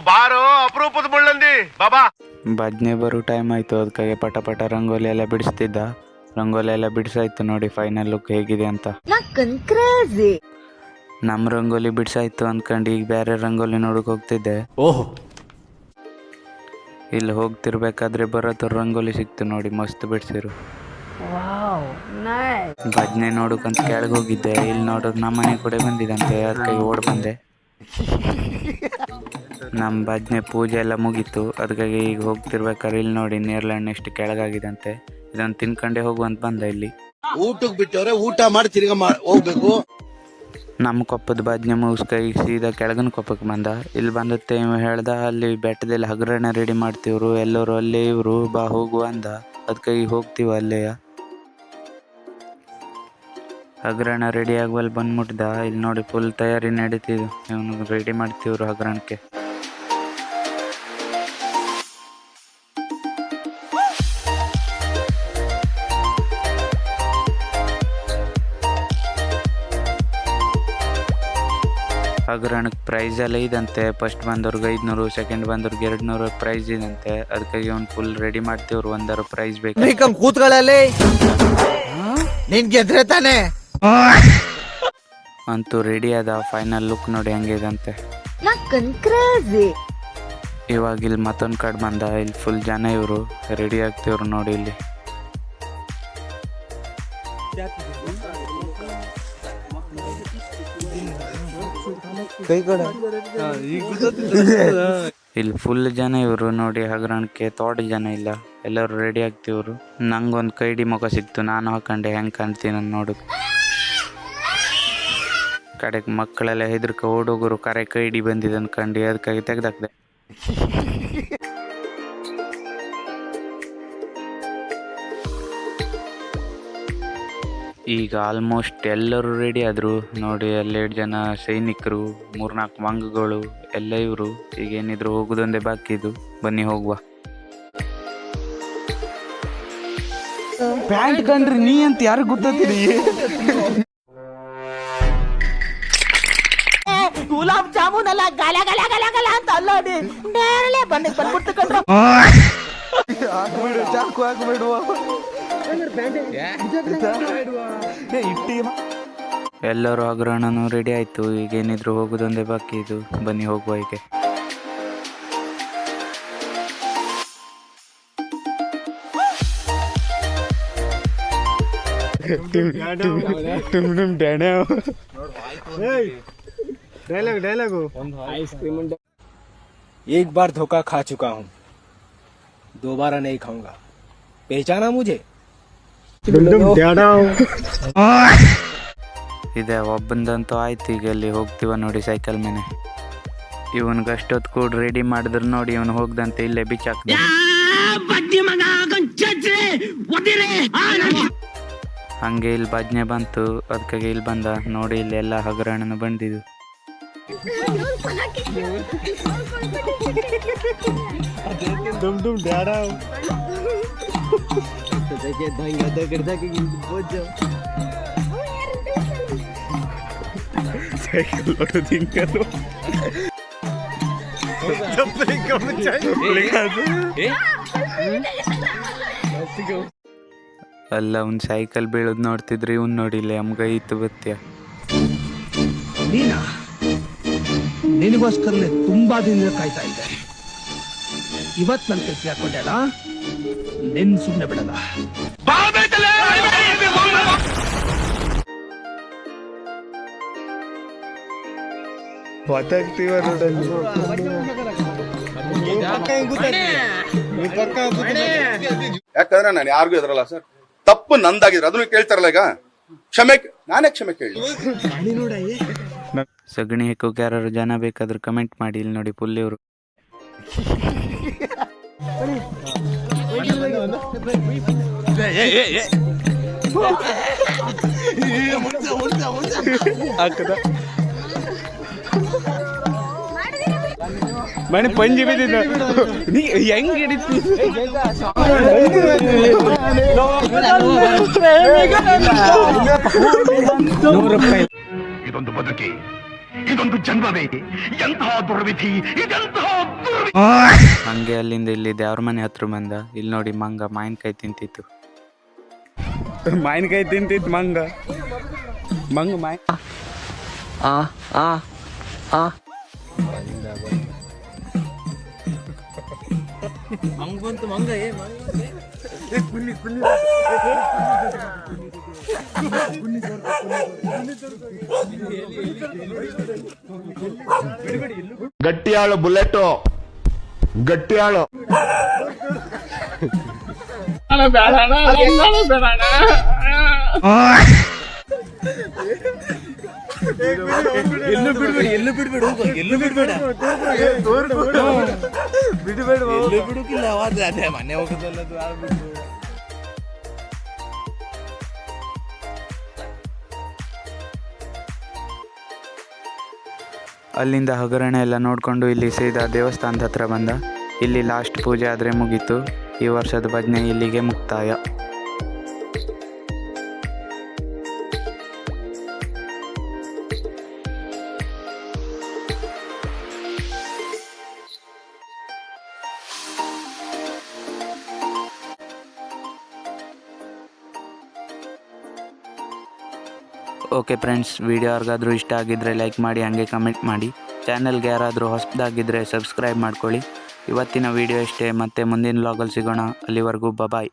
ಬಾರೋ ಅಪರೂಪದ ಮುಳ್ಳಂದಿ ಬಾಬಾ. ಭಜನೆ ಬರೋ ಟೈಮ್ ಆಯ್ತು, ಅದಕ್ಕಾಗಿ ಪಟ ಪಟ ರಂಗೋಲಿ ಎಲ್ಲ ಬಿಡಿಸ್ತಿದ್ದ. ರಂಗೋಲಿ ಎಲ್ಲ ಬಿಡಿಸಾಯ್ತು, ನೋಡಿ ಫೈನಲ್ ಲುಕ್ ಹೇಗಿದೆ ಅಂತ. ನಮ್ ರಂಗೋಲಿ ಬಿಡಿಸಾಯ್ತು ಅನ್ಕೊಂಡು ಈಗ ಬೇರೆ ರಂಗೋಲಿ ನೋಡಕ್ ಹೋಗ್ತಿದ್ದೆ. ಓಹೋ, ಇಲ್ಲಿ ಹೋಗ್ತಿರ್ಬೇಕಾದ್ರೆ ಬರೋದ್ರ ರಂಗೋಲಿ ಸಿಕ್ತು ನೋಡಿ, ಮಸ್ತ್ ಬಿಡ್ಸಿರು. ಭಜನೆ ನೋಡಕ್ಕಂತ ಕೆಳಗೆ ಹೋಗಿದ್ದೆ, ಇಲ್ಲಿ ನೋಡೋದು ನಮ್ಮ ಮನೆ ಕೂಡ ಬಂದಿದಂತೆ, ಅದಕ್ಕಾಗಿ ಓಡ್ ಬಂದೆ. ನಮ್ಮ ಭಜನೆ ಪೂಜೆ ಎಲ್ಲ ಮುಗೀತು, ಅದಕ್ಕಾಗಿ ಈಗ ಹೋಗ್ತಿರ್ಬೇಕಾದ್ರೆ ಇಲ್ಲಿ ನೋಡಿ ನೇರ್ಲೆಹಣ್ಣು ಎಷ್ಟು ಕೆಳಗಾಗಿದಂತೆ. ಇದನ್ನು ತಿನ್ಕೊಂಡೇ ಹೋಗುವಂತ ಬಂದ. ಇಲ್ಲಿ ಊಟಕ್ಕೆ ಬಿಟ್ಟವ್ರೆ, ಊಟ ಮಾಡಿ ತಿರ್ಗಾ ಹೋಗ್ಬೇಕು. ನಮ್ಮ ಕೊಪ್ಪದ ಭಜನೆ ಮುಗಿಸ್ಕೈ ಸೀದಾ ಕೆಳಗನ ಕೊಪ್ಪಕ್ಕೆ ಬಂದ. ಇಲ್ಲಿ ಬಂದತ್ತೆ ಇವ ಹೇಳ್ದ, ಅಲ್ಲಿ ಬೆಟ್ಟದಲ್ಲಿ ಹಗರಣ ರೆಡಿ ಮಾಡ್ತೀವ್ರು ಎಲ್ಲರೂ, ಅಲ್ಲೇ ಇವರು ಬಾ ಹೋಗುವ ಅಂದ. ಅದಕ್ಕಾಗಿ ಹೋಗ್ತೀವ ಅಲ್ಲೇ. ಹಗರಣ ರೆಡಿ ಆಗುವಲ್ಲಿ ಬಂದ್ಬಿಟ್ದ. ಇಲ್ಲಿ ನೋಡಿ ಫುಲ್ ತಯಾರಿ ನಡೀತಿದ್ದು, ಇವನು ರೆಡಿ ಮಾಡ್ತೀವ್ರು ಹಗರಣಕ್ಕೆ. ಹಗರಣಕ್ಕೆ ಪ್ರೈಸ್ ಎಲ್ಲ ಇದಂತೆ. ಫಸ್ಟ್ ಬಂದವ್ರಿಗೆ 500, ಸೆಕೆಂಡ್ ಬಂದವ್ರಿಗೆ 200 ಪ್ರೈಸ್ ಇದಂತೆ. ಅದಕ್ಕಾಗಿ ಅವ್ನು ಫುಲ್ ರೆಡಿ ಮಾಡ್ತೀವ್ರು, 1 ಪ್ರೈಸ್ ಬೇಕು. ಕೂತ್ಗಳಲ್ಲಿ ನಿನ್ಗೆ ಎದ್ರೆ ತಾನೆ ಅಂತೂ ರೆಡಿ ಆದ. ಫೈನಲ್ ಲುಕ್ ನೋಡಿ ಹಂಗಿದಂತೆ. ಇವಾಗ ಇಲ್ಲಿ ಮತ್ತೊಂದು ಕಡೆ ಬಂದ. ಇಲ್ಲಿ ಫುಲ್ ಜನ ಇವರು ರೆಡಿ ಆಗ್ತಿವ್ರು ನೋಡಿ. ಇಲ್ಲಿ ಇಲ್ಲಿ ಫುಲ್ ಜನ ಇವರು ನೋಡಿ. ಹಗರಣಕ್ಕೆ ತೋಟ ಜನ ಇಲ್ಲ, ಎಲ್ಲರೂ ರೆಡಿ ಆಗ್ತಿವ್ರು. ನಂಗೊಂದು ಕೈಡಿ ಮುಖ ಸಿಕ್ತು, ನಾನು ಹಾಕೊಂಡೆ ಹೆಂಗೆ ಕಾಣ್ತೀನಿ ನೋಡು. ಕಡೆಗೆ ಮಕ್ಕಳೆಲ್ಲ ಹೆದರ್ಕ ಓಡೋಗರು, ಕರೆ ಕೈಡಿ ಬಂದಿದೆ ಅನ್ಕಂಡು ಅದಕ್ಕಾಗಿ ತೆಗ್ದಾಕ್ದೆ. ಈಗ ಆಲ್ಮೋಸ್ಟ್ ಎಲ್ಲರೂ ರೆಡಿ ಆದರು ನೋಡಿ. 2 ಜನ ಸೈನಿಕರು, 3-4 ಮಂಗಗಳು ಎಲ್ಲ ಇವರು. ಈಗ ಏನಿದ್ರು ಹೋಗುದೊಂದೇ ಬಾಕಿ ಇದು. ಬನ್ನಿ ಹೋಗುವ. ಪ್ಯಾಂಟ್ ಕಂಡ್ರಿ ನೀ ಅಂತ ಯಾರು ಗೊತ್ತೀರಿ? ಗುಲಾಬ್ ಜಾಮೂನ್ ಅಲ್ಲ, ಗಲ ಗಲ ಗಲ ಗಲ ಅಂತ ಅಲ್ಲಾಡಿ ನೇರಳೆ ಬಂದ್ಬಿಡ್ತು ಕಂಡ್ರ. ಹಾಕ್ಬಿಡು, ಚಾಕು ಹಾಕ್ಬಿಡುವ. ಎಲ್ಲರೂ ಹಗರಣನೂ ರೆಡಿ ಆಯ್ತು. ಈಗ ಏನಿದ್ರು ಹೋಗುದೊಂದೇ ಬಾಕಿ ಇದು. ಬನ್ನಿ ಹೋಗುವ. ಹೀಗೆ एक बार धोखा खा चुका हूँ, दोबारा नहीं खाऊंगा. पहचाना मुझे? ಇದೆ ಒಬ್ಬಂದಂತೂ ಆಯ್ತು. ಈಗ ಅಲ್ಲಿ ಹೋಗ್ತೀವ ನೋಡಿ ಸೈಕಲ್ ಮೇಲೆ. ಇವನ್ಗೆ ಅಷ್ಟೊತ್ತು ಕೂಡ ರೆಡಿ ಮಾಡಿದ್ರು ನೋಡಿ, ಇವನು ಹೋಗ್ದಂತೆ ಇಲ್ಲೇ ಬಿಚ್ಚಾಕ್ದ. ಹಂಗೆ ಇಲ್ಲಿ ಭಜನೆ ಬಂತು, ಅದಕ್ಕಾಗಿ ಇಲ್ಲಿ ಬಂದ ನೋಡಿ. ಇಲ್ಲಿ ಎಲ್ಲ ಹಗರಣನು ಬಂದಿದ್ದು. ಅಲ್ಲ ಅವ್ನು ಸೈಕಲ್ ಬೀಳೋದು ನೋಡ್ತಿದ್ರಿ, ಇವ್ನು ನೋಡಿಲ್ಲ ನಮ್ಗೆ ಇತ್ತು ಬತ್ಯ. ನಿನಗೋಸ್ಕರನೇ ತುಂಬಾ ದಿನ ಕಾಯ್ತಾ ಇದ್ದೆ. ಇವತ್ತು ನನ್ನ ಕೈ ಹಾಕೊಂಡೆಲ್ಲ, ನಿನ್ ಸುಮ್ಮನೆ ಬಿಡಲ್ಲ. ಯಾಕಂದ್ರೆ ನಾನು ಯಾರಿಗೂ ಎದುರಲ್ಲ ಸರ್. ತಪ್ಪು ನಂದಾಗಿದ್ರೆ ಅದನ್ನು ಕೇಳ್ತಾರಲ್ಲ. ಈಗ ನಾನೇ ಕ್ಷಮೆ ಕೇಳಿ. ಸಗಣಿ ಹಾಕೋಕೆ ಯಾರು ಜನ ಬೇಕಾದ್ರೂ ಕಮೆಂಟ್ ಮಾಡಿ. ಇಲ್ಲಿ ನೋಡಿ ಪುಲ್ಲಿ ಅವರು. ಮನೆ ಪಂಜಿ ಬಿದ್ದಿದ್ದ ನೀ ಹೆಂಗ್ ಹಿಡಿತು? ₹100 ಇದೊಂದು ಬದುಕಿ, ಇದೊಂದು ಜನ್ಮವೇ, ಎಂತಹ ದುರ್ವಿಧಿ, ಇದೆಂತಹ ಹಂಗೆ ಅಲ್ಲಿಂದ ಇಲ್ಲಿ ದೇವ್ರ ಮನೆ ಹತ್ರ ಬಂದ. ಇಲ್ಲಿ ನೋಡಿ ಮಂಗ ಮಾವಿನಕಾಯಿ ತಿಂತಿತ್ತು. ಮಾವಿನಕಾಯಿ ತಿಂತಿತ್ತು ಮಂಗ ಮಾಯ ಗಟ್ಟಿಯಾಳು ಬುಲೆಟ್, ಗಟ್ಟಿಯಾಳು. ಮನೆ ಹೋಗೋದಲ್ಲದು ಅಲ್ಲಿಂದ ಹಗರಣ ಎಲ್ಲ ನೋಡಿಕೊಂಡು ಇಲ್ಲಿ ಸೀದಾ ದೇವಸ್ಥಾನದ ಹತ್ರ ಬಂದ. ಇಲ್ಲಿ ಲಾಸ್ಟ್ ಪೂಜೆ ಆದರೆ ಮುಗೀತು. ಈ ವರ್ಷದ ಭಜನೆ ಇಲ್ಲಿಗೆ ಮುಕ್ತಾಯ. ಓಕೆ ಫ್ರೆಂಡ್ಸ್, ವಿಡಿಯೋ ಯಾರಿಗಾದ್ರೂ ಇಷ್ಟ ಆಗಿದ್ದರೆ ಲೈಕ್ ಮಾಡಿ, ಹಾಗೆ ಕಮೆಂಟ್ ಮಾಡಿ. ಚಾನಲ್ಗೆ ಯಾರಾದರೂ ಹೊಸದಾಗಿದ್ದರೆ ಸಬ್ಸ್ಕ್ರೈಬ್ ಮಾಡ್ಕೊಳ್ಳಿ. ಇವತ್ತಿನ ವಿಡಿಯೋ ಇಷ್ಟೇ, ಮತ್ತೆ ಮುಂದಿನ ವ್ಲಾಗಲ್ಲಿ ಸಿಗೋಣ. ಅಲ್ಲಿವರೆಗೂ ಬಾಯ್.